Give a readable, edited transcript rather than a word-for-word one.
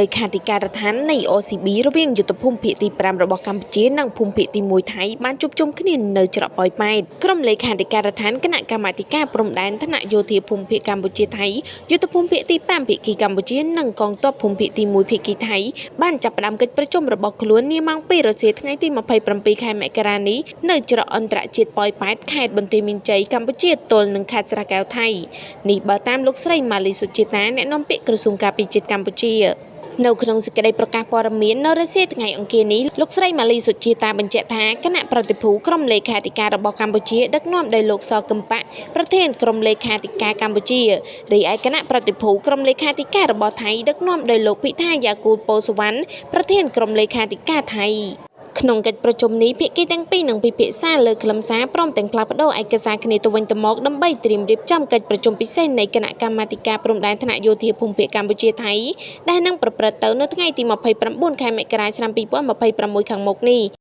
លេខាធិការដ្ឋាននៃ OCB រវាងយុទ្ធភូមិភាគទី5របស់កម្ពុជានិងភូមិភាគទី1ថៃបានជួបជុំគ្នានៅច្រកប៉ោយប៉ែតក្រុមលេខាធិការដ្ឋានគណៈកម្មាធិការព្រំដែនថ្នាក់យោធាភូមិភាគកម្ពុជាថៃយុទ្ធភូមិភាគទី5ភាគីកម្ពុជានិងកងទ័ពភូមិភាគទី1ភាគីថៃបានចាប់ផ្ដើមកិច្ចប្រជុំរបស់ខ្លួននាម៉ោង2រសៀលថ្ងៃទី27ខែមករានេះនៅច្រកអន្តរជាតិប៉ោយប៉ែតខេត្តបន្ទាយមានជ័យកម្ពុជាទល់នឹងខេត្តស្រះកែវថៃនេះបើតាមលោកស្រីម៉ាលីសុជាតាអ្នកនាំពាក្យក្រសួងការពារជាតិកម្ពុជានៅក្នុងសេចក្តីប្រកាសព័ត៌មាននៅរសៀលថ្ងៃអង្គារនេះលោកស្រីម៉ាលីសុជាតាបញ្ជាក់ថាគណៈប្រតិភូក្រុមលេខាធិការរបស់កម្ពុជាដឹកនាំដោយលោកសកឹមបៈប្រធានក្រុមលេខាធិការកម្ពុជារីឯគណៈប្រតិភូក្រុមលេខាធិការរបស់ថៃដឹកនាំដោយលោកពិថាយ៉ាគូលប៉ូសវណ្ណប្រធានក្រុមលេខាធិការថៃក្នុងកិច្ចប្រជុំនេះភាគីទាំងពីរនឹងពិភាក្សាលើខ្លឹមសារព្រមទាំងផ្លាស់ប្តូរឯកសារគ្នាទៅវិញទៅមកដើម្បីត្រៀមរៀបចំកិច្ចប្រជុំពិសេសនៃគណៈកម្មាធិការព្រំដែនថ្នាក់យោធាភូមិភាគកម្ពុជាថៃដែលនឹងប្រព្រឹត្តទៅនៅថ្ងៃទី29ខែមករាឆ្នាំ2026ខាងមុខនេះ